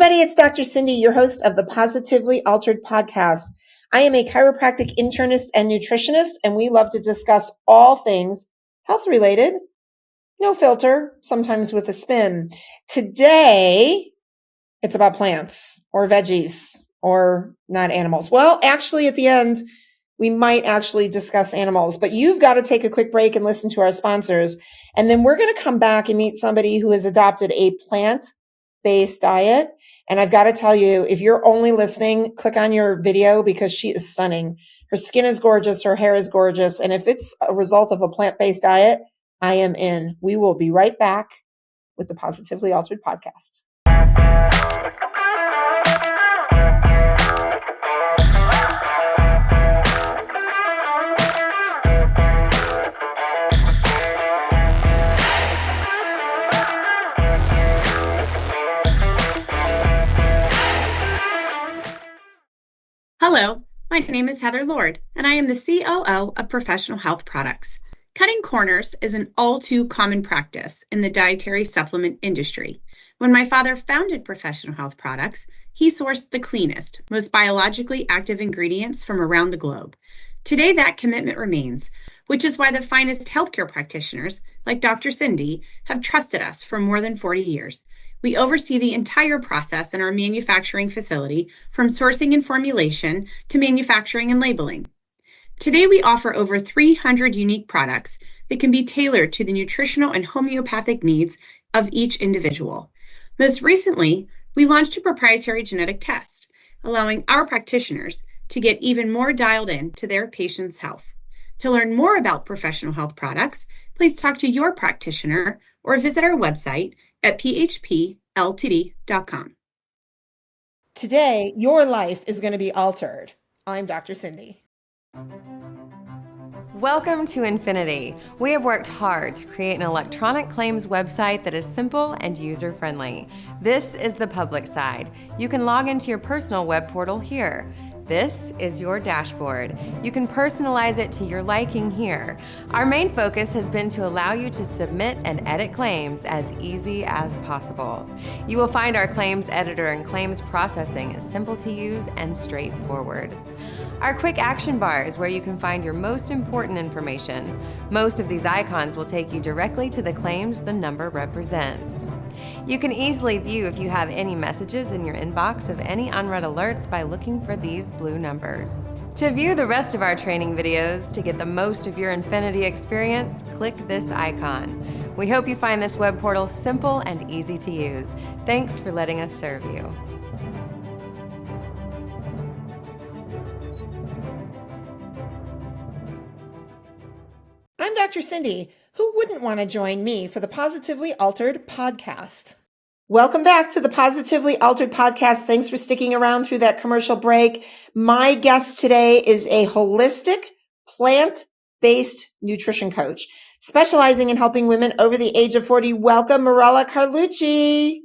everybody. It's Dr. Cindy, your host of the Positively Altered podcast. I am a chiropractic internist and nutritionist, and we love to discuss all things health-related, no filter, sometimes with a spin. Today, it's about plants or veggies or not animals. Well, actually, at the end, we might actually discuss animals, but you've got to take a quick break and listen to our sponsors. And then we're going to come back and meet somebody who has adopted a plant-based diet. And I've got to tell you, if you're only listening, click on your video because she is stunning. Her skin is gorgeous. Her hair is gorgeous. And if it's a result of a plant-based diet, I am in. We will be right back with the Positively Altered podcast. Hello, my name is Heather Lord, and I am the COO of Professional Health Products. Cutting corners is an all too common practice in the dietary supplement industry. When my father founded Professional Health Products, he sourced the cleanest, most biologically active ingredients from around the globe. Today, that commitment remains, which is why the finest healthcare practitioners, like Dr. Cindy, have trusted us for more than 40 years. We oversee the entire process in our manufacturing facility, from sourcing and formulation to manufacturing and labeling. Today, we offer over 300 unique products that can be tailored to the nutritional and homeopathic needs of each individual. Most recently, we launched a proprietary genetic test, allowing our practitioners to get even more dialed in to their patients' health. To learn more about Professional Health Products, please talk to your practitioner or visit our website at phpltd.com. Today, your life is going to be altered. I'm Dr. Cindy. Welcome to Infinity. We have worked hard to create an electronic claims website that is simple and user-friendly. This is the public side. You can log into your personal web portal here. This is your dashboard. You can personalize it to your liking here. Our main focus has been to allow you to submit and edit claims as easy as possible. You will find our claims editor and claims processing is simple to use and straightforward. Our quick action bar is where you can find your most important information. Most of these icons will take you directly to the claims the number represents. You can easily view if you have any messages in your inbox of any unread alerts by looking for these blue numbers. To view the rest of our training videos to get the most of your Infinity experience, click this icon. We hope you find this web portal simple and easy to use. Thanks for letting us serve you. I'm Dr. Cindy. Who wouldn't want to join me for the Positively Altered podcast? Welcome back to the Positively Altered podcast. Thanks for sticking around through that commercial break. My guest today is a holistic, plant-based nutrition coach specializing in helping women over the age of 40. Welcome, Mirella Carlucci.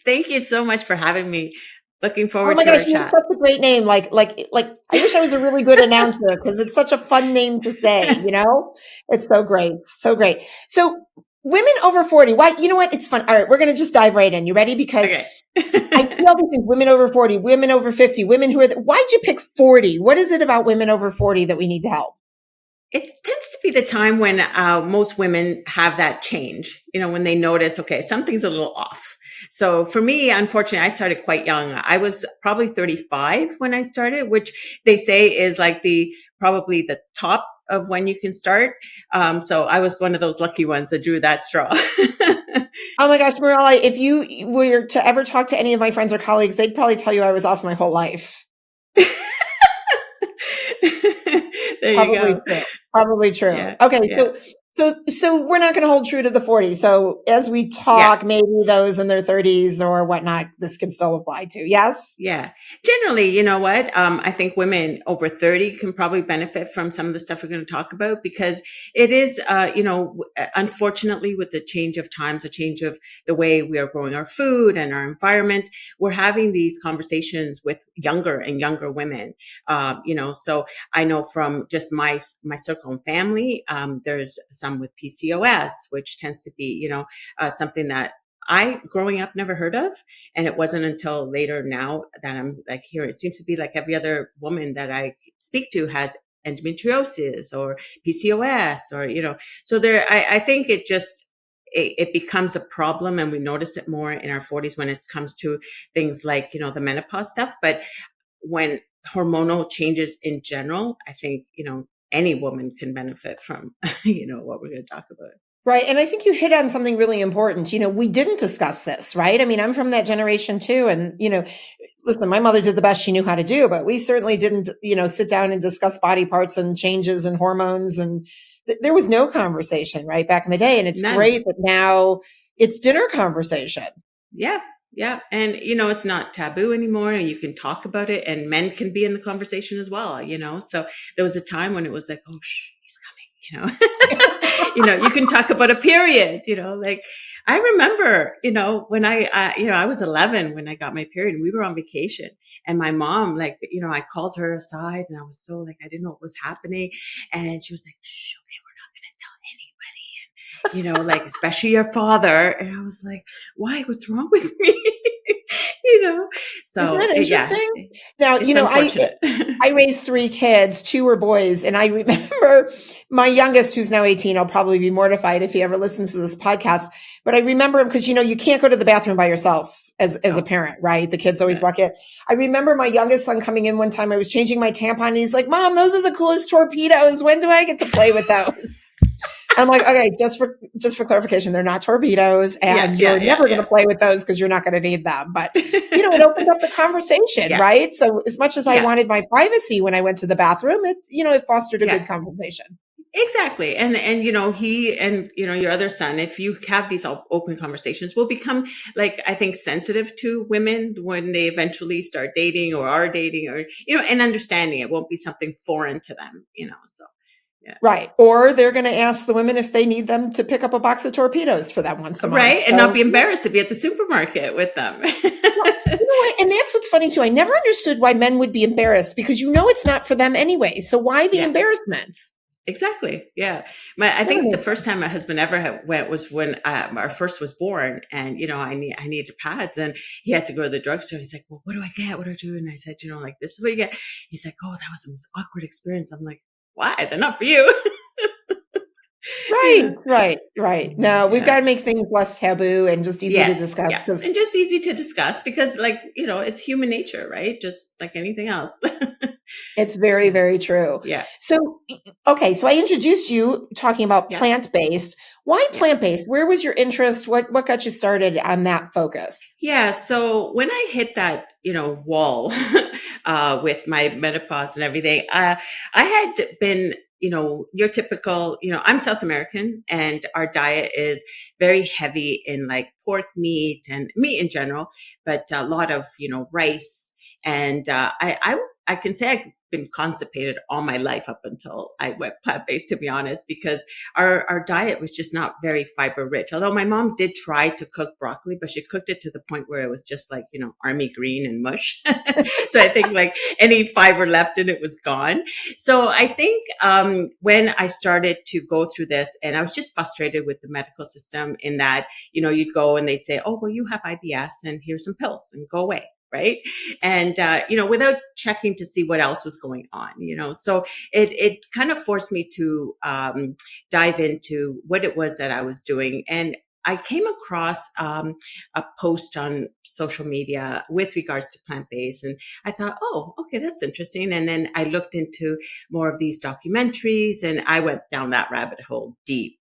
Thank you so much for having me. Looking forward to our chat. Oh my gosh, you have such a great name. Like, I wish I was a really good announcer because it's such a fun name to say, you know? It's so great. So great. So women over 40, why? You know what? It's fun. All right, we're going to just dive right in. You ready? Because I see all these things, women over 40, women over 50, women who are, why'd you pick 40? What is it about women over 40 that we need to help? It tends to be the time when most women have that change, you know, when they notice, okay, something's a little off. So for me, unfortunately, I started quite young. I was probably 35 when I started, which they say is like probably the top of when you can start. So I was one of those lucky ones that drew that straw. Oh my gosh, Mirella, if you were to ever talk to any of my friends or colleagues, they'd probably tell you I was off my whole life. There you go. Probably true. Yeah, okay. Yeah. So we're not going to hold true to the 40. So as we talk, maybe those in their 30s or whatnot, this can still apply to. Yes. Yeah. Generally, you know what? I think women over 30 can probably benefit from some of the stuff we're going to talk about because it is, unfortunately with the change of times, the change of the way we are growing our food and our environment, we're having these conversations with younger and younger women. So I know from just my circle and family, there's some with PCOS, which tends to be, something that I, growing up, never heard of. And it wasn't until later now that I'm like, here, it seems to be like every other woman that I speak to has endometriosis or PCOS or, so I think it becomes a problem, and we notice it more in our 40s when it comes to things like, the menopause stuff. But when hormonal changes in general, I think, any woman can benefit from, what we're going to talk about. Right. And I think you hit on something really important. We didn't discuss this, right? I mean, I'm from that generation too. And, listen, my mother did the best she knew how to do, but we certainly didn't, sit down and discuss body parts and changes and hormones. And there was no conversation, right, back in the day. And it's None. great that now it's dinner conversation. Yeah. Yeah. And, it's not taboo anymore, and you can talk about it, and men can be in the conversation as well, So there was a time when it was like, oh, he's coming, you can talk about a period, like I remember, when I was 11 when I got my period, and we were on vacation, and my mom, like, I called her aside, and I was so like, I didn't know what was happening. And she was like, shh, okay, we're not going to tell anybody. And, like, especially your father. And I was like, why? What's wrong with me? So isn't that interesting? Yeah, now, I raised 3 kids, 2 were boys. And I remember my youngest, who's now 18, I'll probably be mortified if he ever listens to this podcast, but I remember him because, you can't go to the bathroom by yourself as a parent, right? The kids always walk in. I remember my youngest son coming in one time. I was changing my tampon, and he's like, Mom, those are the coolest torpedoes. When do I get to play with those? I'm like, okay, just for clarification, they're not torpedoes, and you're never going to play with those because you're not going to need them. But, it opened up the conversation, right? So as much as I wanted my privacy when I went to the bathroom, it fostered a good conversation. Exactly. And, he and, your other son, if you have these open conversations, will become, like, I think, sensitive to women when they eventually start dating or are dating, or, and understanding it won't be something foreign to them, so. Yeah. Right. Or they're going to ask the women if they need them to pick up a box of torpedoes for that once a month. Right. And not be embarrassed to be at the supermarket with them. Well, you know what? And that's what's funny too. I never understood why men would be embarrassed, because it's not for them anyway. So why the embarrassment? Exactly. Yeah. I think the first time my husband ever went was when our first was born, and, I needed pads, and he had to go to the drugstore. He's like, well, what do I get? What do I do? And I said, like, this is what you get. He's like, oh, that was the most awkward experience. I'm like, why? They're not for you. Right. No, we've got to make things less taboo and just easy to discuss. Yeah. And just easy to discuss because, like, it's human nature, right? Just like anything else. It's very, very true. Yeah. So, okay. So I introduced you talking about plant-based. Why plant-based? Where was your interest? What got you started on that focus? Yeah. So when I hit that, wall with my menopause and everything, I had been, your typical, I'm South American, and our diet is very heavy in, like, pork meat and meat in general, but a lot of, rice. And I can say I've been constipated all my life up until I went plant-based, to be honest, because our diet was just not very fiber rich. Although my mom did try to cook broccoli, but she cooked it to the point where it was just like, army green and mush. So I think, like, any fiber left in it was gone. So I think when I started to go through this, and I was just frustrated with the medical system in that, you'd go and they'd say, oh, well, you have IBS and here's some pills and go away. Right. And, without checking to see what else was going on, so it kind of forced me to dive into what it was that I was doing. And I came across a post on social media with regards to plant-based, and I thought, oh, okay, that's interesting. And then I looked into more of these documentaries, and I went down that rabbit hole deep.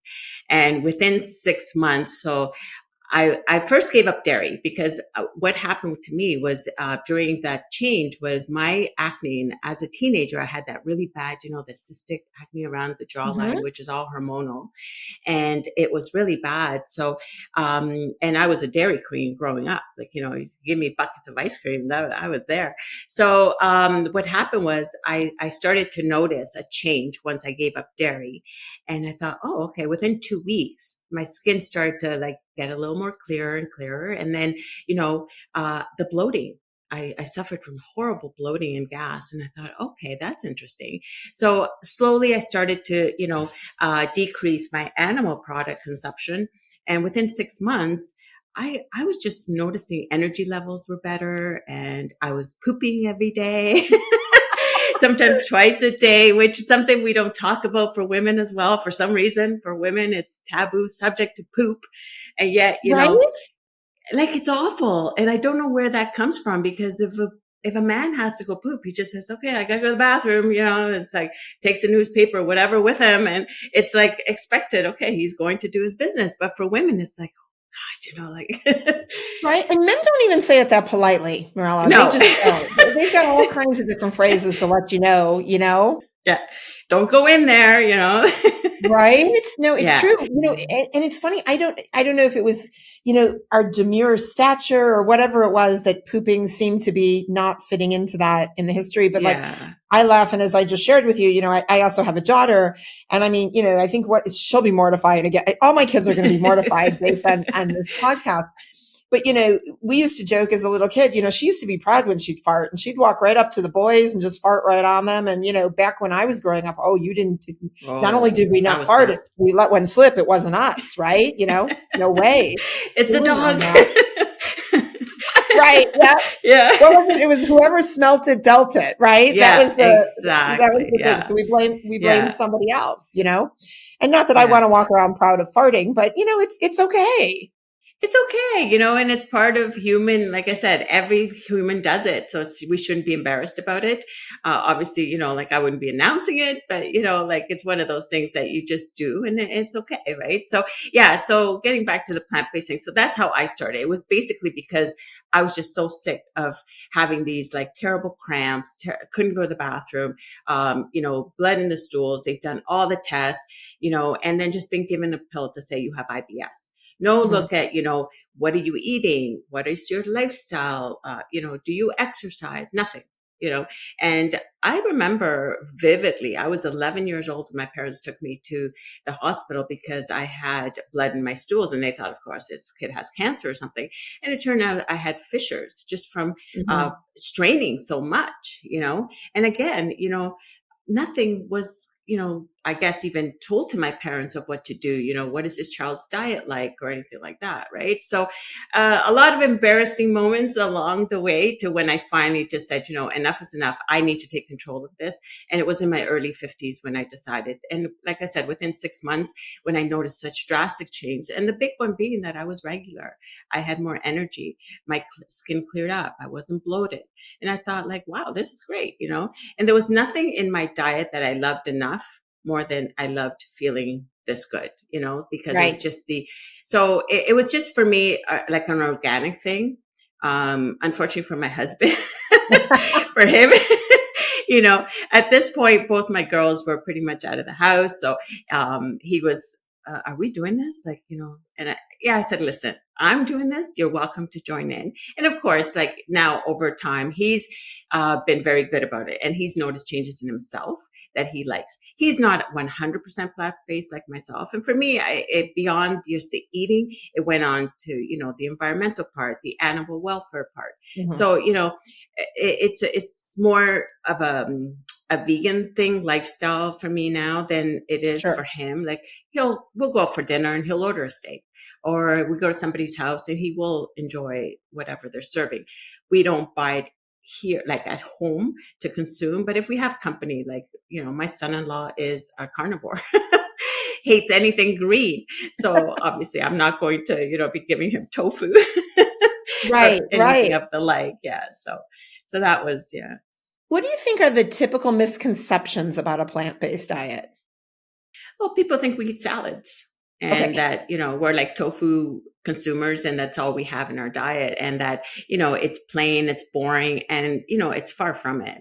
And within 6 months, so I first gave up dairy because what happened to me was during that change was my acne. And as a teenager, I had that really bad, the cystic acne around the jawline, which is all hormonal. And it was really bad. So, and I was a dairy queen growing up. Like, you give me buckets of ice cream, I was there. So what happened was I started to notice a change once I gave up dairy. And I thought, oh, okay, within 2 weeks, my skin started to, like, get a little more clearer and clearer. And then, the bloating, I suffered from horrible bloating and gas. And I thought, okay, that's interesting. So slowly I started to, decrease my animal product consumption. And within 6 months, I was just noticing energy levels were better, and I was pooping every day. Sometimes twice a day, which is something we don't talk about for women as well. For some reason, for women, it's taboo subject to poop. And yet, Right? like it's awful. And I don't know where that comes from, because if a man has to go poop, he just says, okay, I gotta go to the bathroom, it's like takes a newspaper, whatever with him. And it's like expected. Okay, he's going to do his business. But for women, it's like, oh God, like, Right. And men don't even say it that politely, Mirella. They no. just don't. They've got all kinds of different phrases to let you know, Yeah. Don't go in there, Right? No, it's Yeah. true. And it's funny. I don't know if it was, our demure stature or whatever it was that pooping seemed to be not fitting into that in the history. But like, Yeah. I laugh. And as I just shared with you, I also have a daughter, and I mean, I think she'll be mortified again. All my kids are going to be mortified based on this podcast. But, we used to joke as a little kid, she used to be proud when she'd fart, and she'd walk right up to the boys and just fart right on them. And, back when I was growing up, oh, not only did we That not was fart, not. if we let one slip, it wasn't us, right? No way. It's a Schooling on dog. that. Right. Yeah. Yeah. What was it? It was whoever smelt it dealt it, right? That Yeah, was exactly. the thing. Yeah. So we blame Yeah. somebody else, and not that I Yeah. want to walk around proud of farting, but it's okay. It's okay, and it's part of human. Like I said, every human does it, so we shouldn't be embarrassed about it. Obviously, like I wouldn't be announcing it, but like it's one of those things that you just do, and it's okay, right? So yeah. So getting back to the plant-based thing, so that's how I started. It was basically because I was just so sick of having these like terrible cramps, couldn't go to the bathroom, blood in the stools. They've done all the tests, and then just being given a pill to say you have IBS. No Mhm. look at, what are you eating? What is your lifestyle? Do you exercise? Nothing, and I remember vividly, I was 11 years old when my parents took me to the hospital because I had blood in my stools, and they thought, of course, this kid has cancer or something. And it turned out I had fissures just from Mhm. straining so much, and again, nothing was, I guess even told to my parents of what to do, what is this child's diet like or anything like that. Right. So, a lot of embarrassing moments along the way to when I finally just said, enough is enough. I need to take control of this. And it was in my early 50s when I decided. And like I said, within 6 months, when I noticed such drastic change, and the big one being that I was regular, I had more energy, my skin cleared up, I wasn't bloated. And I thought like, wow, this is great, and there was nothing in my diet that I loved enough more than I loved feeling this good, because it was Right. just so it was just for me, like an organic thing. Unfortunately for my husband, for him, at this point, both my girls were pretty much out of the house. So, he was, are we doing this? Like, and I said, listen, I'm doing this. You're welcome to join in. And of course, like now over time, he's been very good about it. And he's noticed changes in himself that he likes. He's not 100% plant-based like myself. And for me, beyond just the eating, it went on to, the environmental part, the animal welfare part. Mhm. So, it's more of a vegan thing, lifestyle for me now than it is for Sure. him. Like we'll go out for dinner and he'll order a steak, or we go to somebody's house and he will enjoy whatever they're serving. We don't buy it here, like at home to consume. But if we have company, like, my son-in-law is a carnivore, hates anything green. So obviously I'm not going to, be giving him tofu or Right. anything Right. of the like. Yeah. So that was, yeah. What do you think are the typical misconceptions about a plant-based diet? Well, people think we eat salads and Okay. that, we're like tofu consumers and that's all we have in our diet, and that, it's plain, it's boring, and, it's far from it.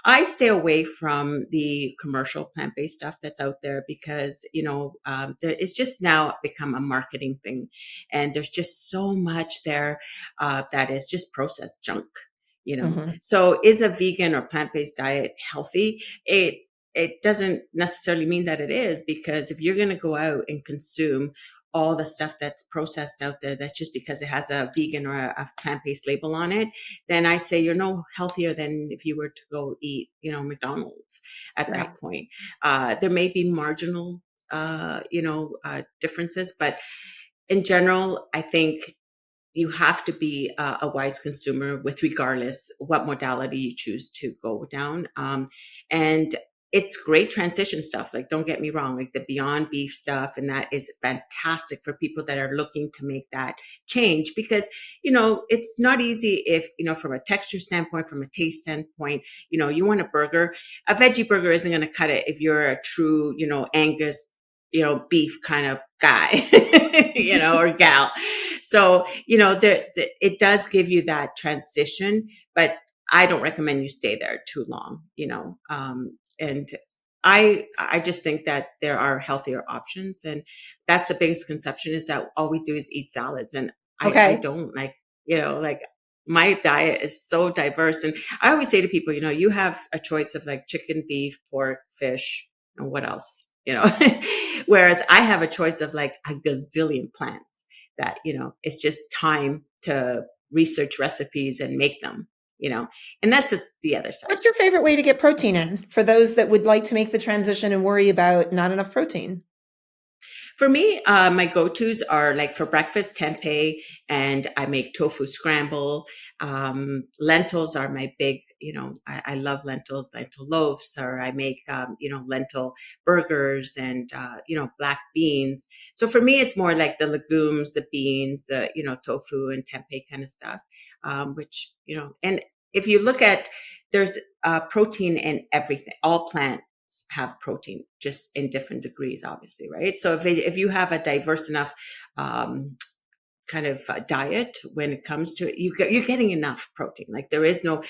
I stay away from the commercial plant-based stuff that's out there because, it's just now become a marketing thing. And there's just so much there that is just processed junk. Mhm. So is a vegan or plant-based diet healthy? It doesn't necessarily mean that it is, because if you're going to go out and consume all the stuff that's processed out there, that's just because it has a vegan or a plant-based label on it, then I'd say you're no healthier than if you were to go eat, McDonald's at Right. that point. There may be marginal, differences, but in general, I think you have to be a wise consumer with regardless what modality you choose to go down. And it's great transition stuff. Like, don't get me wrong, like the Beyond Beef stuff, and that is fantastic for people that are looking to make that change, because, it's not easy if, from a texture standpoint, from a taste standpoint, you want a burger. A veggie burger isn't going to cut it if you're a true, Angus, beef kind of guy, or gal. So, it does give you that transition, but I don't recommend you stay there too long, and I just think that there are healthier options. And that's the biggest conception, is that all we do is eat salads. And I Okay. don't like my diet is so diverse. And I always say to people, you have a choice of like chicken, beef, pork, fish, and what else, whereas I have a choice of like a gazillion plants that, it's just time to research recipes and make them, and that's just the other side. What's your favorite way to get protein in for those that would like to make the transition and worry about not enough protein? For me, my go-tos are like for breakfast, tempeh, and I make tofu scramble. Lentils are my big, I love lentils, lentil loaves, or I make, lentil burgers and, black beans. So for me, it's more like the legumes, the beans, the, tofu and tempeh kind of stuff, which, and if you look at, there's protein in everything, all plants have protein, just in different degrees, obviously, right? So if you have a diverse enough kind of diet when it comes to it, you're getting enough protein. Like, there is no,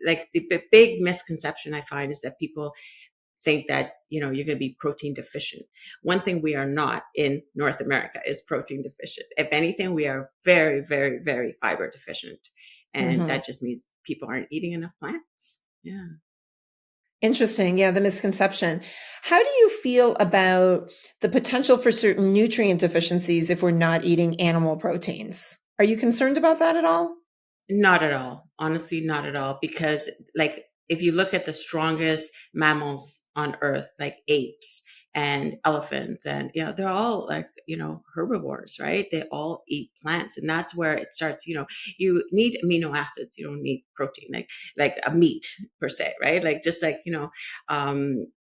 like, the big misconception I find is that people think that, you're going to be protein deficient. One thing we are not in North America is protein deficient. If anything, we are very, very, very fiber deficient. And that just means people aren't eating enough plants. Yeah. Interesting. Yeah, the misconception. How do you feel about the potential for certain nutrient deficiencies if we're not eating animal proteins? Are you concerned about that at all? Not at all. Honestly, not at all. Because, like, if you look at the strongest mammals on earth, like apes and elephants, and, they're all like, herbivores, right? They all eat plants. And that's where it starts, you need amino acids. You don't need protein, like a meat per se, right? Like, just like,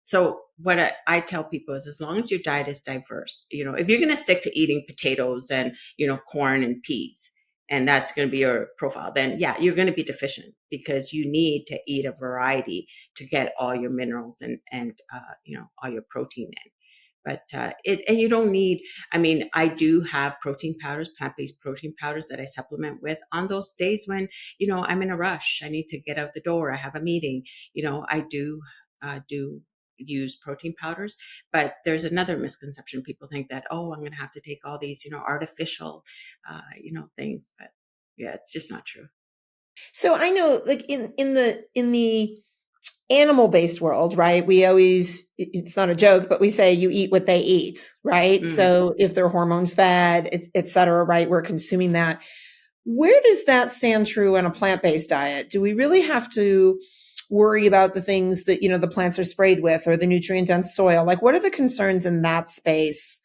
so what I tell people is, as long as your diet is diverse, if you're going to stick to eating potatoes and, corn and peas, and that's going to be your profile, then yeah, you're going to be deficient, because you need to eat a variety to get all your minerals and all your protein in. But and you don't need, I mean, I do have protein powders, plant-based protein powders that I supplement with on those days when, I'm in a rush. I need to get out the door. I have a meeting. I do use protein powders. But there's another misconception. People think that, oh, I'm going to have to take all these, artificial, things. But yeah, it's just not true. So I know, like, in the animal-based world, right? We always, it's not a joke, but we say you eat what they eat, right? So if they're hormone fed, et cetera, right? We're consuming that. Where does that stand true in a plant-based diet? Do we really have to worry about the things that, the plants are sprayed with, or the nutrient dense soil? Like, what are the concerns in that space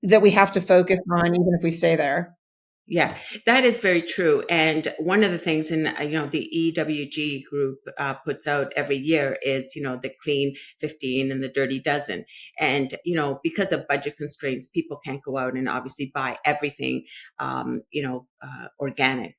that we have to focus on, even if we stay there? Yeah, that is very true. And one of the things in, the EWG group puts out every year is, the clean 15 and the dirty dozen. And, because of budget constraints, people can't go out and obviously buy everything, organic.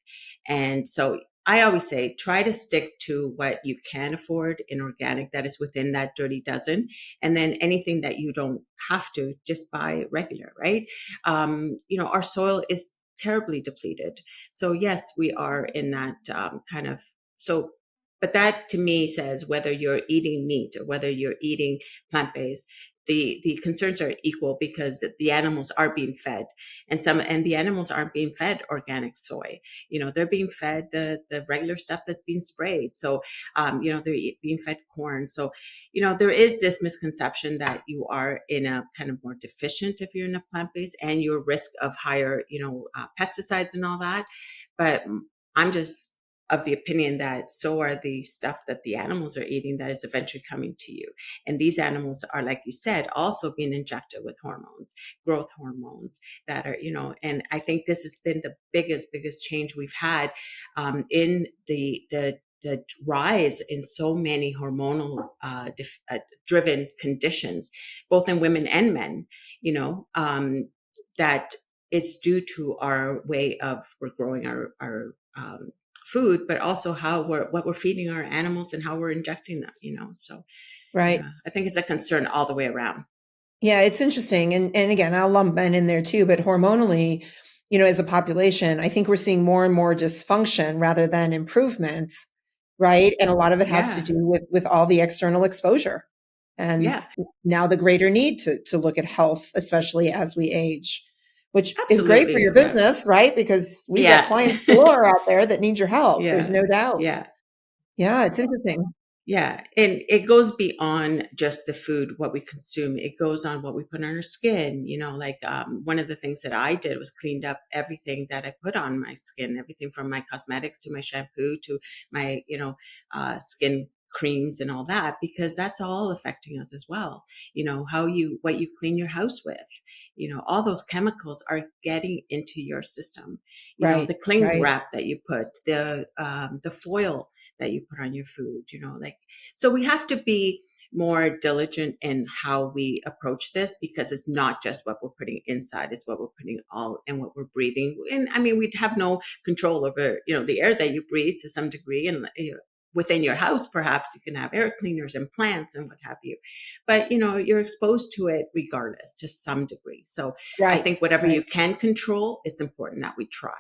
And so I always say, try to stick to what you can afford in organic that is within that dirty dozen. And then anything that you don't have to, just buy regular, right? Our soil is terribly depleted. So yes, we are in that kind of, so, but that to me says, whether you're eating meat or whether you're eating plant-based, the concerns are equal, because the animals are being fed, and the animals aren't being fed organic soy. They're being fed the regular stuff that's being sprayed. So they're being fed corn. So there is this misconception that you are in a kind of more deficient if you're in a plant-based, and your risk of higher pesticides and all that. But I'm just of the opinion that so are the stuff that the animals are eating that is eventually coming to you. And these animals are, like you said, also being injected with hormones, growth hormones that are, and I think this has been the biggest change we've had in the rise in so many hormonal driven conditions, both in women and men, that it's due to our way of we're growing our food, but also what we're feeding our animals and how we're injecting them, So Right. yeah, I think it's a concern all the way around. Yeah, it's interesting. And again, I'll lump men in there too, but hormonally, as a population, I think we're seeing more and more dysfunction rather than improvement, right? And a lot of it has to Yeah. do with all the external exposure. And Yeah, now the greater need to look at health, especially as we age, which is great for absolutely. your business, right? Because we've got Yeah. clients galore out there that need your help. There's Yeah. no doubt. Yeah. Yeah, it's interesting. Yeah. And it goes beyond just the food, what we consume. It goes on what we put on our skin. One of the things that I did was cleaned up everything that I put on my skin, everything from my cosmetics to my shampoo to my, skin creams and all that, because that's all affecting us as well. What you clean your house with, all those chemicals are getting into your system. Right, The cling right, wrap that you put, the foil that you put on your food, so we have to be more diligent in how we approach this, because it's not just what we're putting inside, it's what we're putting all and what we're breathing. And I mean, we'd have no control over, the air that you breathe to some degree. And within your house, perhaps you can have air cleaners and plants and what have you, but you're exposed to it regardless to some degree. So I right, think whatever right. you can control, it's important that we try,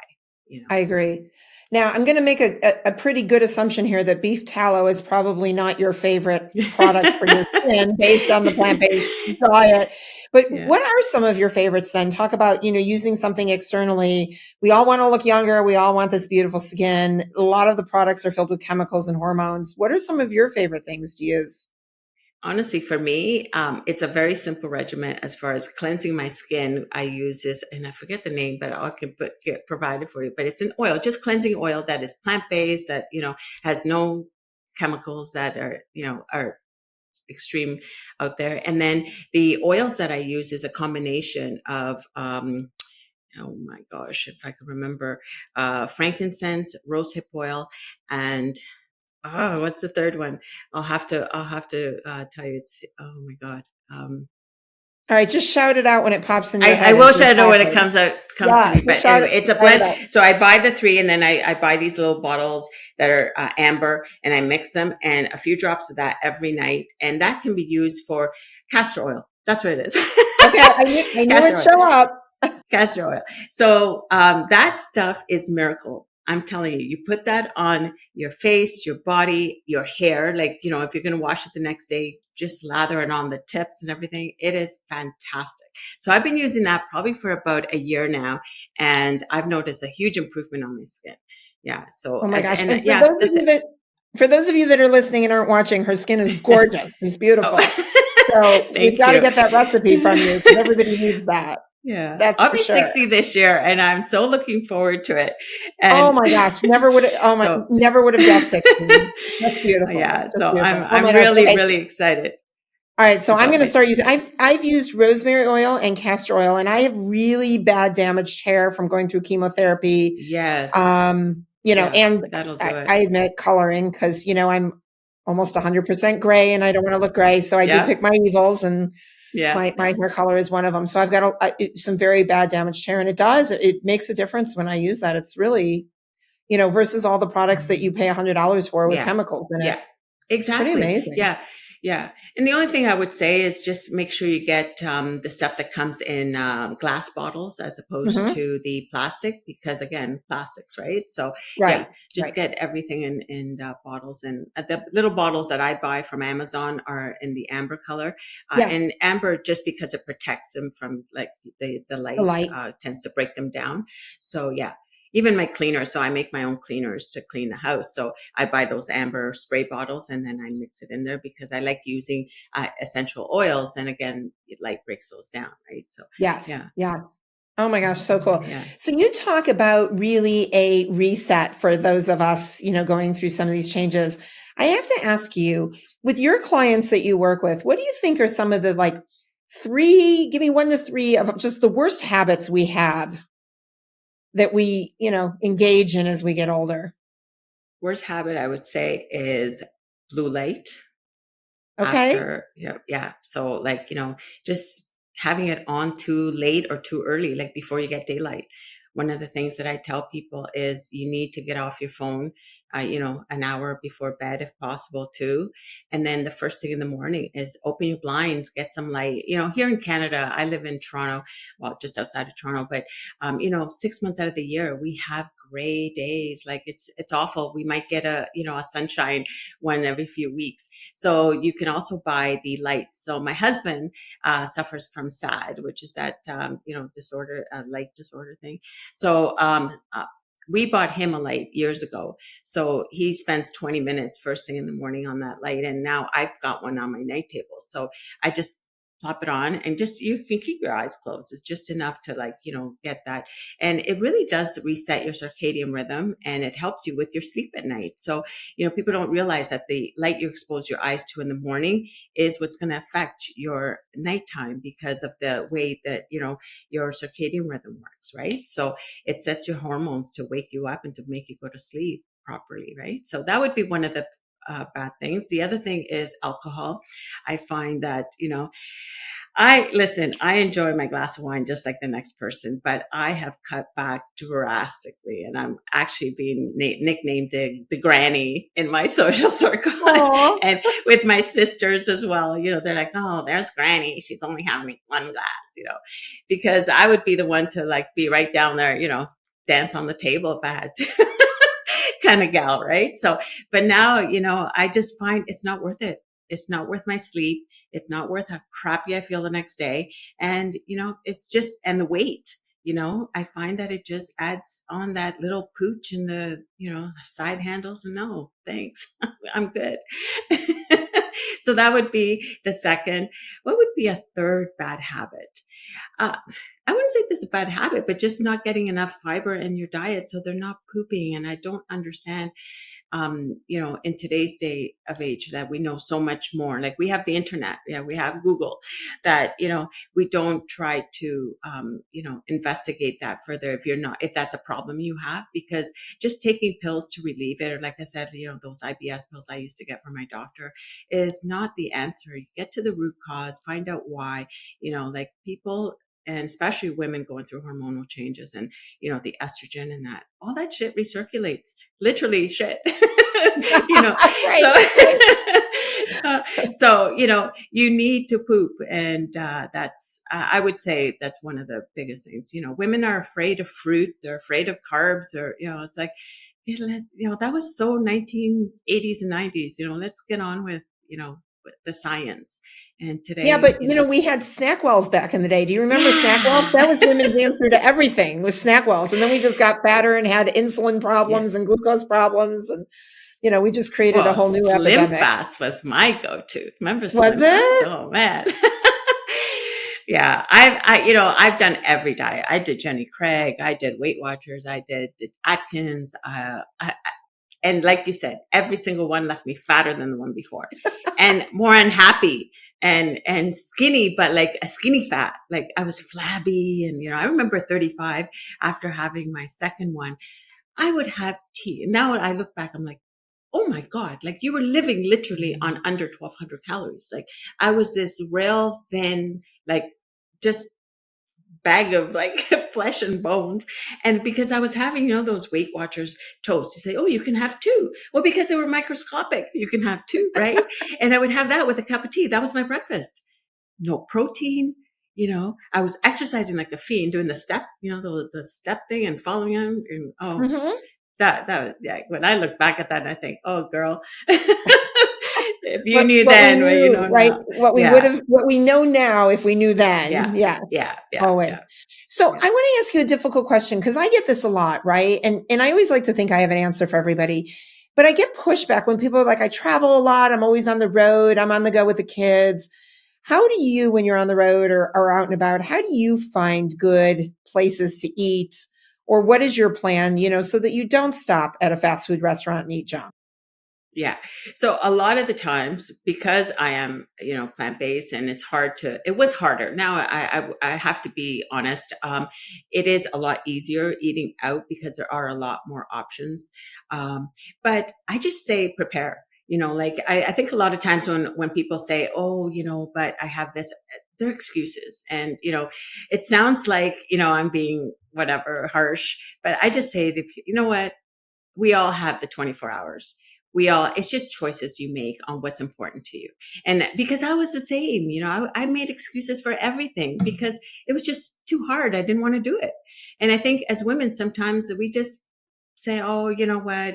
I agree. Now, I'm going to make a pretty good assumption here that beef tallow is probably not your favorite product for your skin based on the plant-based diet. But Yeah. what are some of your favorites then? Talk about, using something externally. We all want to look younger. We all want this beautiful skin. A lot of the products are filled with chemicals and hormones. What are some of your favorite things to use? Honestly, for me, it's a very simple regimen as far as cleansing my skin. I use this, and I forget the name, but I can get provided for you. But it's an oil, just cleansing oil that is plant-based, that, has no chemicals that are extreme out there. And then the oils that I use is a combination of, oh my gosh, if I could remember, frankincense, rosehip oil, and what's the third one? I'll have to tell you. It's, oh my God. All right, just shout it out when it pops in your I head. will should know when it comes to Yeah, me. just But shout anyway, it's a shout it blend. out. So I buy the three, and then I buy these little bottles that are amber, and I mix them, and a few drops of that every night, and that can be used for castor oil. That's what it is. Okay, I knew Castor it'd oil. show up. Castor oil. So that stuff is miracle. I'm telling you, you put that on your face, your body, your hair. Like, if you're going to wash it the next day, just lather it on the tips and everything. It is fantastic. So I've been using that probably for about a year now, and I've noticed a huge improvement on my skin. Yeah. So, Oh my gosh. and And yeah, that's it. for those of you that are listening and aren't watching, her skin is gorgeous. She's beautiful. Oh. So we've Thank got to you. get that recipe from you because everybody needs that. Yeah. That's I'll for be sure. 60 this year, and I'm so looking forward to it. Oh And my gosh. Never would have, so, never would have guessed 60. That's beautiful. yeah, Just so beautiful. Oh I'm my gosh. really, Okay. really excited All right. So I'm about going to my start skin. using, I've used rosemary oil and castor oil, and I have really bad damaged hair from going through chemotherapy. Yes. And That'll do it. I admit coloring because, I'm almost 100% gray and I don't want to look gray. So I do Yeah. pick my evils, and Yeah. my hair color is one of them. So I've got some very bad damaged hair, and it makes a difference when I use that. It's really, versus all the products that you pay $100 for with Yeah. chemicals in Yeah. it. It's pretty Exactly. amazing. Yeah. Yeah. And the only thing I would say is just make sure you get the stuff that comes in glass bottles as opposed Mhm. to the plastic, because again, plastics, right? So yeah, Right. just Right. get everything in bottles. And the little bottles that I buy from Amazon are in the amber color. Yes. And amber, just because it protects them from like the light, The light. tends to break them down. So yeah. Even my cleaners, so I make my own cleaners to clean the house. So I buy those amber spray bottles, and then I mix it in there because I like using essential oils. And again, light breaks those down, right? So Yes. yeah. Yeah. Oh my gosh, so cool. Yeah. So you talk about really a reset for those of us, going through some of these changes. I have to ask you, with your clients that you work with, what do you think are some of the give me 1 to 3 of just the worst habits we have that we, engage in as we get older? Worst habit I would say is blue light Okay. after, yeah. So like, just having it on too late or too early, like before you get daylight. One of the things that I tell people is you need to get off your phone, an hour before bed if possible too. And then the first thing in the morning is open your blinds, get some light. Here in Canada, I live in Toronto, well, just outside of Toronto, but 6 months out of the year, we have gray days. Like it's awful. We might get a sunshine one every few weeks. So you can also buy the lights. So my husband suffers from SAD, which is that disorder, light disorder thing. So we bought him a light years ago. So he spends 20 minutes first thing in the morning on that light. And now I've got one on my night table. So I just plop it on and just, you can keep your eyes closed. It's just enough to get that. And it really does reset your circadian rhythm and it helps you with your sleep at night. So, people don't realize that the light you expose your eyes to in the morning is what's going to affect your nighttime because of the way that, your circadian rhythm works, right? So it sets your hormones to wake you up and to make you go to sleep properly, right? So that would be one of the bad things. The other thing is alcohol. I find that, I enjoy my glass of wine just like the next person, but I have cut back drastically and I'm actually being nicknamed the granny in my social circle and with my sisters as well. They're like, oh, there's Granny. She's only having one glass, because I would be the one to be right down there, dance on the table if I had to. Kind of gal, right? So, but now, I just find it's not worth it. It's not worth my sleep. It's not worth how crappy I feel the next day. And, it's just, and the weight, I find that it just adds on that little pooch in the, side handles. And no, thanks. I'm good. So that would be the second. What would be a third bad habit? I wouldn't say this is a bad habit, but just not getting enough fiber in your diet. So they're not pooping. And I don't understand, in today's day of age that we know so much more. Like we have the internet. Yeah. We have Google that, we don't try to, investigate that further if that's a problem you have, because just taking pills to relieve it, or like I said, those IBS pills I used to get from my doctor is not the answer. You get to the root cause, find out why, people, and especially women going through hormonal changes and, the estrogen and that, all that shit recirculates, literally shit, so, you need to poop. And, that's, I would say that's one of the biggest things, women are afraid of fruit. They're afraid of carbs or, it's like, that was so 1980s and 90s, let's get on with, with the science. And today, yeah, but we had Snackwells back in the day. Do you remember Snackwells? That was women's answer to everything was Snackwells. And then we just got fatter and had insulin problems and glucose problems. And, we just created a whole new epidemic. Fast was my go-to. Remember Slim was Fast? Oh man. Yeah. I've done every diet. I did Jenny Craig. I did Weight Watchers. I did Atkins. And like you said, every single one left me fatter than the one before and more unhappy and skinny, but like a skinny fat. Like I was flabby. And, I remember 35 after having my second one, I would have tea. Now I look back, I'm like, oh my God, like you were living literally on under 1,200 calories. Like I was this rail thin, like just bag of like flesh and bones. And because I was having, those Weight Watchers toast, you say, oh, you can have two. Well, because they were microscopic, you can have two, right? And I would have that with a cup of tea. That was my breakfast. No protein. I was exercising like a fiend, doing the step, the step thing and following him. And that yeah. When I look back at that, I think, oh, girl, if you knew then, well, you know right? now. What we would have, what we know now, if we knew then. Yeah. Yes. Yeah. Always. Yeah. So I want to ask you a difficult question because I get this a lot, right? And I always like to think I have an answer for everybody, but I get pushback when people are like, I travel a lot. I'm always on the road. I'm on the go with the kids. How do you, when you're on the road or out and about, how do you find good places to eat? Or what is your plan, so that you don't stop at a fast food restaurant and eat junk? Yeah. So a lot of the times, because I am, plant-based, and it was harder. Now I have to be honest. It is a lot easier eating out because there are a lot more options. But I just say prepare. Like I think a lot of times when people say, oh, but I have this, they're excuses. And, it sounds like, I'm being whatever harsh, but I just say, you know what? We all have the 24 hours. It's just choices you make on what's important to you. And because I was the same, I made excuses for everything because it was just too hard. I didn't want to do it. And I think as women, sometimes we just say, oh, you know what?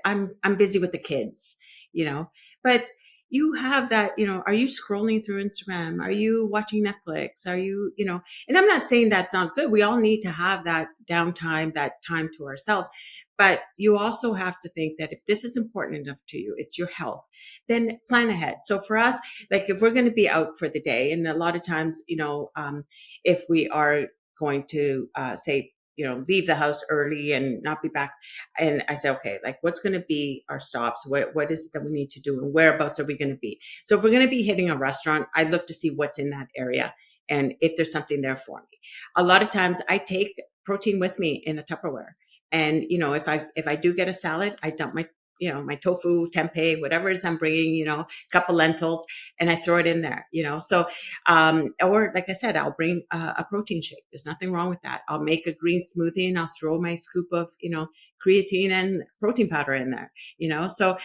I'm busy with the kids, but you have that, are you scrolling through Instagram? Are you watching Netflix? Are you, and I'm not saying that's not good. We all need to have that downtime, that time to ourselves. But you also have to think that if this is important enough to you, it's your health, then plan ahead. So for us, like if we're going to be out for the day, and a lot of times, if we are going to say, leave the house early and not be back. And I say, okay, like what's going to be our stops? What is it that we need to do? And whereabouts are we going to be? So if we're going to be hitting a restaurant, I look to see what's in that area and if there's something there for me. A lot of times I take protein with me in a Tupperware. And, if I do get a salad, I dump my tofu, tempeh, whatever it is I'm bringing, a couple lentils, and I throw it in there, so, or like I said, I'll bring a protein shake. There's nothing wrong with that. I'll make a green smoothie and I'll throw my scoop of, creatine and protein powder in there, so,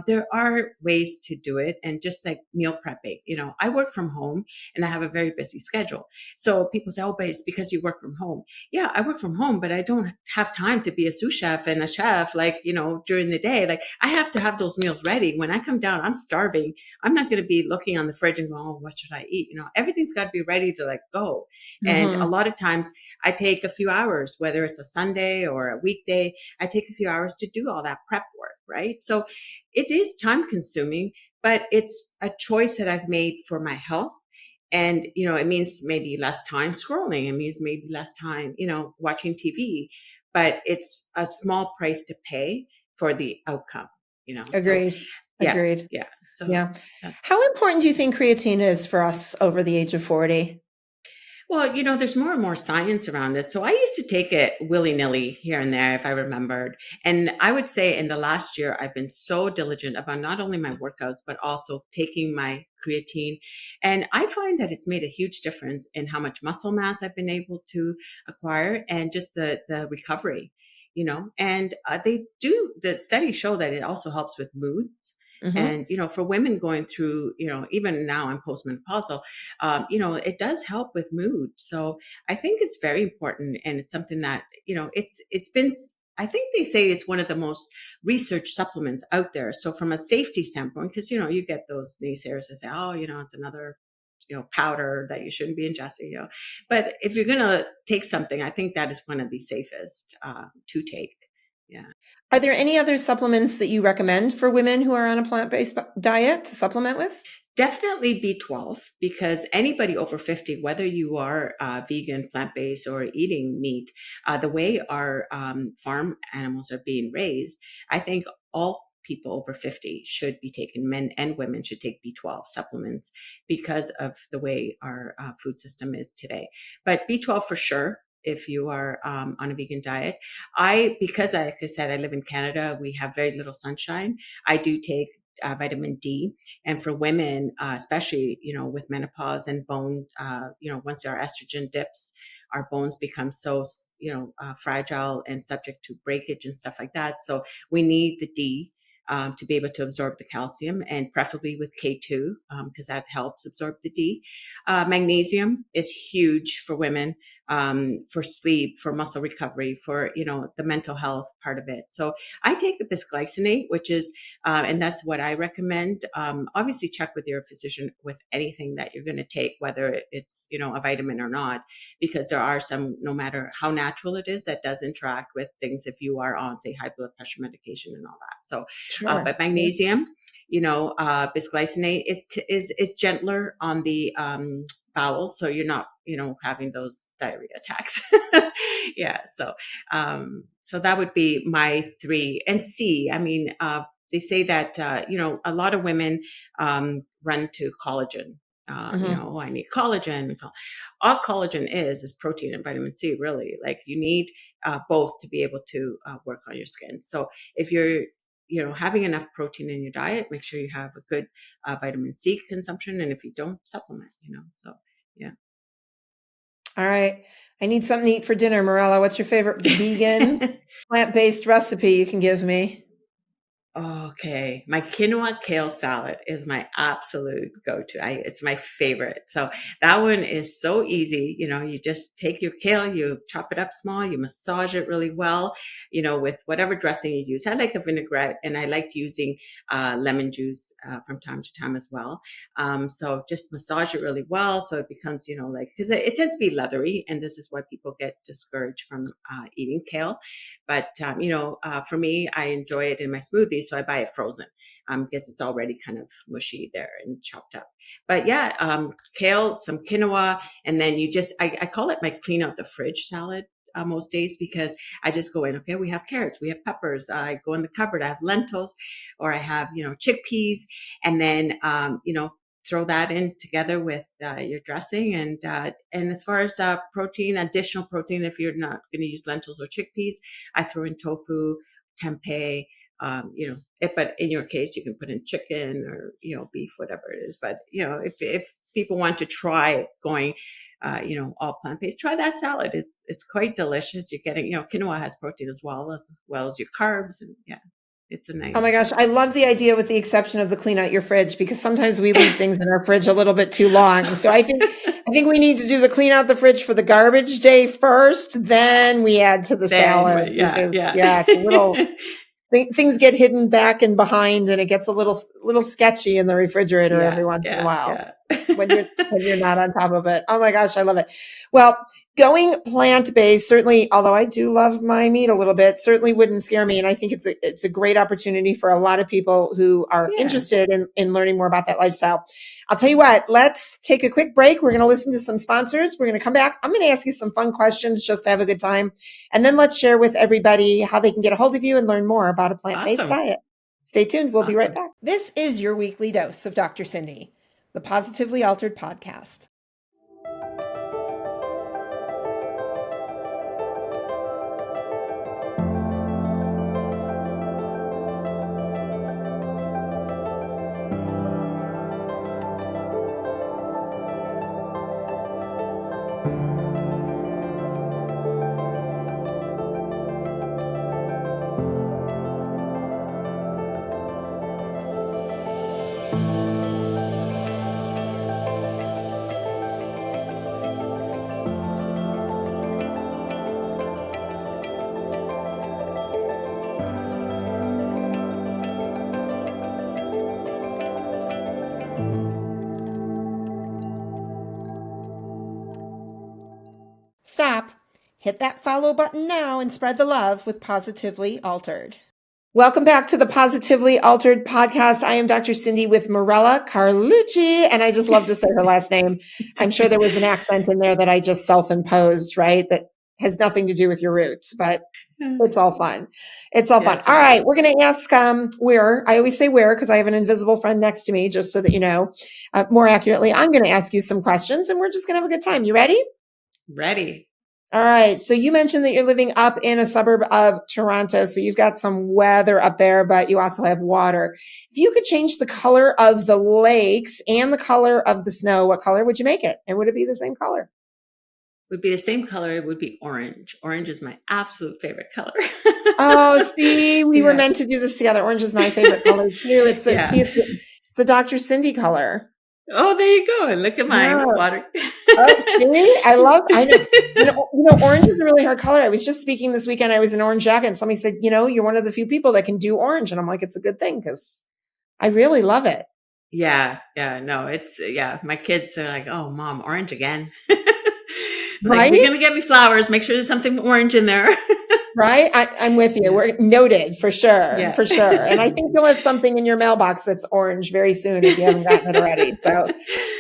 there are ways to do it. And just like meal prepping, I work from home and I have a very busy schedule. So people say, oh, but it's because you work from home. Yeah, I work from home, but I don't have time to be a sous chef and a chef, like, during the day. Like I have to have those meals ready. When I come down, I'm starving. I'm not going to be looking on the fridge and going, oh, what should I eat? Everything's got to be ready to like go. And a lot of times I take a few hours, whether it's a Sunday or a weekday, I take a few hours to do all that prep work. Right. So it is time consuming, but it's a choice that I've made for my health. And, it means maybe less time scrolling. It means maybe less time, watching TV, but it's a small price to pay for the outcome, so Agreed. yeah, Agreed. yeah. So Yeah. How important do you think creatine is for us over the age of 40? well, there's more and more science around it. So I used to take it willy-nilly here and there if I remembered. And I would say in the last year, I've been so diligent about not only my workouts, but also taking my creatine. And I find that it's made a huge difference in how much muscle mass I've been able to acquire and just the recovery, and the studies show that it also helps with mood. Mm-hmm. And, for women going through, even now I'm postmenopausal, it does help with mood. So I think it's very important. And it's something that, it's been, I think they say it's one of the most researched supplements out there. So from a safety standpoint, because, you get those naysayers that say, oh, it's another, powder that you shouldn't be ingesting, but if you're going to take something, I think that is one of the safest to take. Yeah. Are there any other supplements that you recommend for women who are on a plant-based diet to supplement with? Definitely B12, because anybody over 50, whether you are vegan, plant-based, or eating meat, the way our farm animals are being raised, I think all people over 50 should be taking, men and women should take B12 supplements because of the way our food system is today. But B12 for sure. If you are on a vegan diet, because like I said, I live in Canada, we have very little sunshine. I do take vitamin D. And for women, especially, with menopause and bone, once our estrogen dips, our bones become so, fragile and subject to breakage and stuff like that. So we need the D. To be able to absorb the calcium, and preferably with K2, because that helps absorb the D. Magnesium is huge for women, for sleep, for muscle recovery, for, the mental health part of it. So I take a bisglycinate, which is, and that's what I recommend. Obviously check with your physician with anything that you're going to take, whether it's, a vitamin or not, because there are some, no matter how natural it is, that does interact with things if you are on, say, high blood pressure medication and all that. So, Sure. but magnesium bisglycinate is gentler on the bowels, so you're not, having those diarrhea attacks. Yeah, so that would be my three. And C, I mean, they say that a lot of women run to collagen. I need collagen. All collagen is protein and vitamin C, really. Like, you need both to be able to work on your skin. So if you're having enough protein in your diet, make sure you have a good vitamin C consumption. And if you don't, supplement, so yeah. All right. I need something to eat for dinner. Mirella, what's your favorite vegan plant-based recipe you can give me? Okay, my quinoa kale salad is my absolute go-to. It's my favorite. So that one is so easy. You just take your kale, you chop it up small, you massage it really well, with whatever dressing you use. I like a vinaigrette, and I like using lemon juice from time to time as well. So just massage it really well, so it becomes, because it tends to be leathery, and this is why people get discouraged from eating kale. But for me, I enjoy it in my smoothies. So I buy it frozen because it's already kind of mushy there and chopped up. But yeah, kale, some quinoa, and then I call it my clean out the fridge salad most days, because I just go in, okay, we have carrots, we have peppers. I go in the cupboard, I have lentils, or I have, chickpeas, and then, throw that in together with your dressing. And as far as protein, additional protein, if you're not going to use lentils or chickpeas, I throw in tofu, tempeh, but in your case, you can put in chicken or, beef, whatever it is. But, if people want to try going, all plant-based, try that salad. It's quite delicious. You're getting, quinoa has protein as well as your carbs. And yeah, it's a nice. Oh my gosh. I love the idea, with the exception of the clean out your fridge, because sometimes we leave things in our fridge a little bit too long. So I think we need to do the clean out the fridge for the garbage day first. Then we add to the salad. Yeah. It's a little, things get hidden back and behind, and it gets a little sketchy in the refrigerator every once in a while when you're not on top of it. Oh my gosh, I love it. Well, going plant-based, certainly, although I do love my meat a little bit, certainly wouldn't scare me. And I think it's a great opportunity for a lot of people who are interested in learning more about that lifestyle. I'll tell you what, let's take a quick break. We're going to listen to some sponsors. We're going to come back. I'm going to ask you some fun questions just to have a good time. And then let's share with everybody how they can get a hold of you and learn more about a plant-based diet. Stay tuned. We'll be right back. This is your weekly dose of Dr. Cindy, the Positively Altered podcast. Stop. Hit that follow button now and spread the love with Positively Altered. Welcome back to the Positively Altered podcast. I am Dr. Cindy with Mirella Carlucci, and I just love to say her last name. I'm sure there was an accent in there that I just self-imposed, right? That has nothing to do with your roots, but it's all fun. It's all fun. All right. We're going to ask where. I always say where because I have an invisible friend next to me, just so that you know. More accurately, I'm going to ask you some questions, and we're just going to have a good time. You ready? Ready. All right. So you mentioned that you're living up in a suburb of Toronto. So you've got some weather up there, but you also have water. If you could change the color of the lakes and the color of the snow, what color would you make it? And would it be the same color? Would be the same color. It would be orange. Orange is my absolute favorite color. Oh, see, we were meant to do this together. Orange is my favorite color too. It's the Dr. Cindy color. Oh, there you go. And look at mine. Water. Oh, see? I know. Orange is a really hard color. I was just speaking this weekend. I was in orange jacket and somebody said, you're one of the few people that can do orange. And I'm like, it's a good thing because I really love it. Yeah. No, it's, my kids are like, oh, Mom, orange again. Right? You're going to get me flowers. Make sure there's something orange in there. Right? I'm with you. Yeah. We're noted for sure, Yeah. for sure. And I think you'll have something in your mailbox that's orange very soon if you haven't gotten it already. So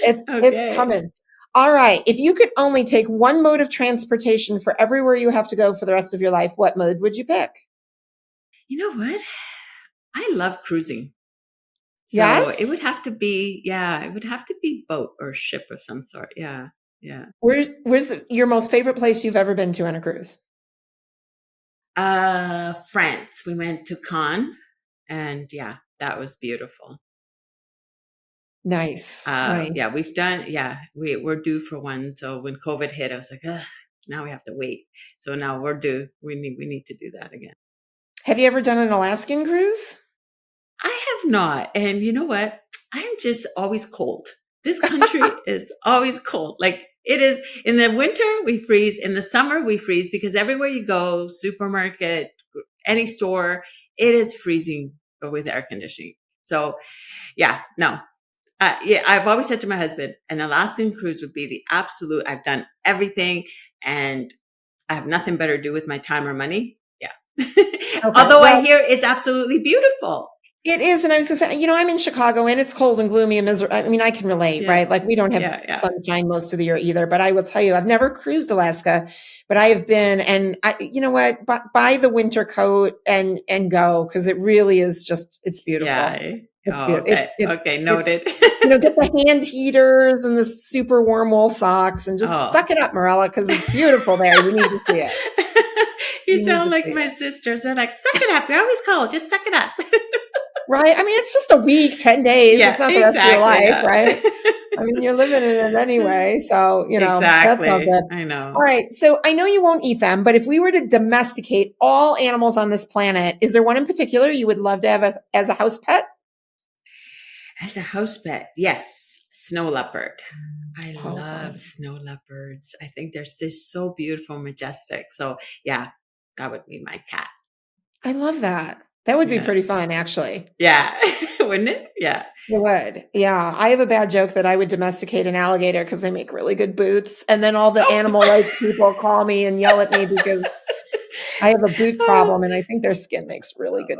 it's Okay. coming. All right. If you could only take one mode of transportation for everywhere you have to go for the rest of your life, what mode would you pick? You know what? I love cruising. So it Yes? would have to be, it would have to be boat or ship of some sort. Yeah. Yeah. Where's your most favorite place you've ever been to on a cruise? France. We went to Cannes, and yeah, that was beautiful. Nice. Yeah, Nice. we're due for one. So when COVID hit, I was like, ugh, now we have to wait. So now we're due. We need to do that again. Have you ever done an Alaskan cruise? I have not. And you know what? I'm just always cold. This country is always cold. Like it is in the winter, we freeze. In the summer, we freeze because everywhere you go, supermarket, any store, it is freezing with air conditioning. So yeah, no. I've always said to my husband, an Alaskan cruise would be the absolute. I've done everything and I have nothing better to do with my time or money. Yeah. Okay. Although I Well, hear it's absolutely beautiful. it is. And I was going to say, I'm in Chicago and it's cold and gloomy and miserable. I mean, I can relate, Yeah. right? Like we don't have Yeah. sunshine most of the year either, but I will tell you, I've never cruised Alaska, but I have been, and you know what, buy the winter coat and go. Cause it really is just, it's beautiful. Yeah. It's Oh, beautiful. okay. Okay. Noted. Get the hand heaters and the super warm wool socks and just suck it up, Mirella, because it's beautiful there. You need to see it. You need sound to like see my it. sisters. They're like, suck it up. You're always cold. Just suck it up. Right? I mean, it's just a week, 10 days. Yeah, It's not the rest of your life, exactly. right? I mean, you're living in it anyway. So, that's all Exactly. good. I know. All right. So I know you won't eat them, but if we were to domesticate all animals on this planet, is there one in particular you would love to have as a house pet? As a house pet, yes, snow leopard. I Oh, love wow. snow leopards. I think they're just so beautiful, majestic. So yeah, that would be my cat. I love that. That would be Yeah. pretty fun, actually. Yeah. Wouldn't it? Yeah. It would. Yeah. I have a bad joke that I would domesticate an alligator because they make really good boots. And then all the animal rights people call me and yell at me because I have a boot problem and I think their skin makes really good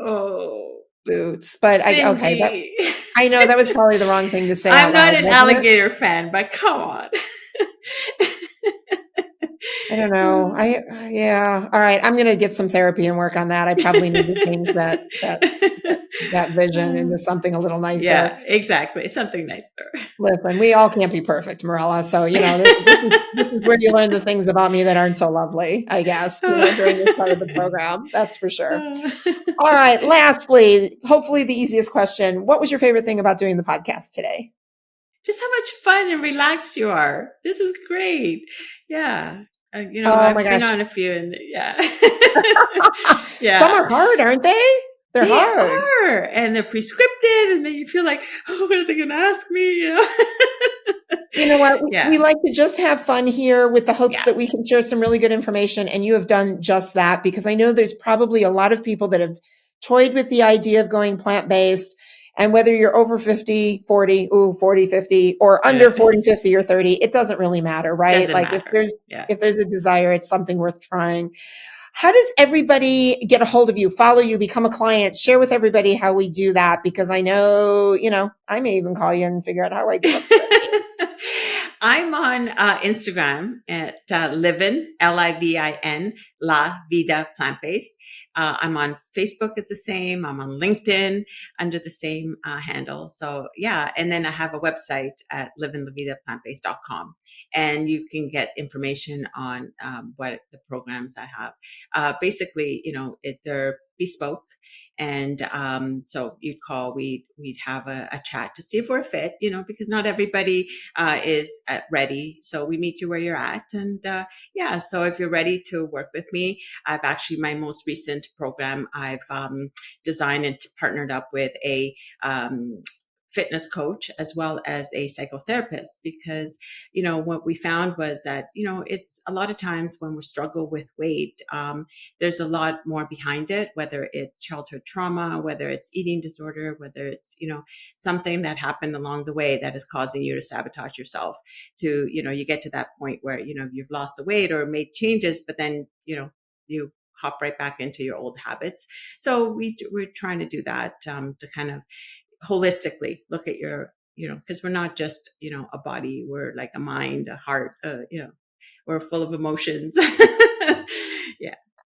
boots. But Cindy. I know that was probably the wrong thing to say I'm out not loud, an wasn't it? alligator fan, but come on. I don't know. All right. I'm going to get some therapy and work on that. I probably need to change that vision into something a little nicer. Yeah, exactly. Something nicer. Listen, we all can't be perfect, Mirella. So, this is where you learn the things about me that aren't so lovely, I guess, during this part of the program. That's for sure. All right. Lastly, hopefully the easiest question. What was your favorite thing about doing the podcast today? Just how much fun and relaxed you are. This is great. Yeah. Oh my I've been gosh. on a few and yeah. Yeah. Some are hard, aren't they? They're hard. Are. And they're prescripted and then you feel like, oh, what are they going to ask me? You know what? Yeah. We like to just have fun here with the hopes Yeah. that we can share some really good information. And you have done just that because I know there's probably a lot of people that have toyed with the idea of going plant-based. And whether you're over 50, 40, 50, or under 40, 50, or 30, it doesn't really matter, right? Doesn't Like matter. if there's a desire, it's something worth trying. How does everybody get a hold of you, follow you, become a client? Share with everybody how we do that because I know, I may even call you and figure out how I do it. I'm on Instagram at Livin, Livin, La Vida Plant-Based. I'm on Facebook at the same. I'm on LinkedIn under the same handle. So yeah, and then I have a website at livinlavidaplantbased.com. And you can get information on what the programs I have. Basically, they're bespoke. And so you'd call, we'd have a chat to see if we're fit, because not everybody is ready. So we meet you where you're at. And so if you're ready to work with me, I've actually, my most recent program, I've designed and partnered up with a fitness coach as well as a psychotherapist because what we found was that it's a lot of times when we struggle with weight, there's a lot more behind it, whether it's childhood trauma, whether it's eating disorder, whether it's something that happened along the way that is causing you to sabotage yourself to you get to that point where you've lost the weight or made changes, but then you hop right back into your old habits. So we're trying to do that, to kind of holistically look at your, because we're not just, a body, we're like a mind, a heart, we're full of emotions. Yeah.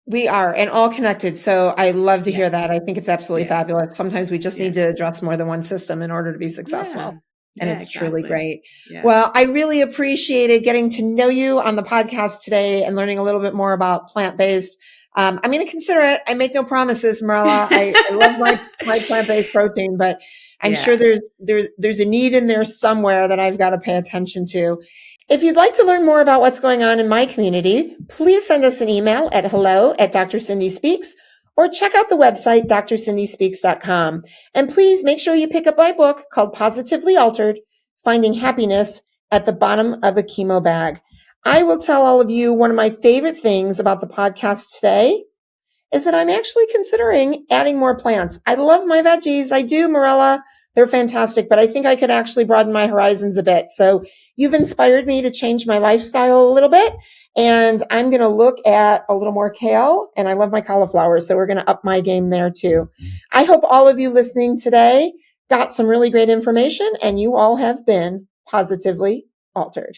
We are, and all connected. So I love to Yeah. hear that. I think it's absolutely Yeah. fabulous. Sometimes we just need to address more than one system in order to be successful. Yeah. And Yeah, it's truly exactly. great. Yeah. Well, I really appreciated getting to know you on the podcast today and learning a little bit more about plant-based. I'm going to consider it. I make no promises, Mirella. I love my plant-based protein, but I'm Yeah. sure there's a need in there somewhere that I've got to pay attention to. If you'd like to learn more about what's going on in my community, please send us an email at hello@DrCindySpeaks or check out the website, drcindyspeaks.com. And please make sure you pick up my book called Positively Altered, Finding Happiness at the Bottom of a Chemo Bag. I will tell all of you one of my favorite things about the podcast today is that I'm actually considering adding more plants. I love my veggies. I do, Mirella. They're fantastic, but I think I could actually broaden my horizons a bit. So you've inspired me to change my lifestyle a little bit. And I'm going to look at a little more kale, and I love my cauliflower. So we're going to up my game there too. I hope all of you listening today got some really great information and you all have been positively altered.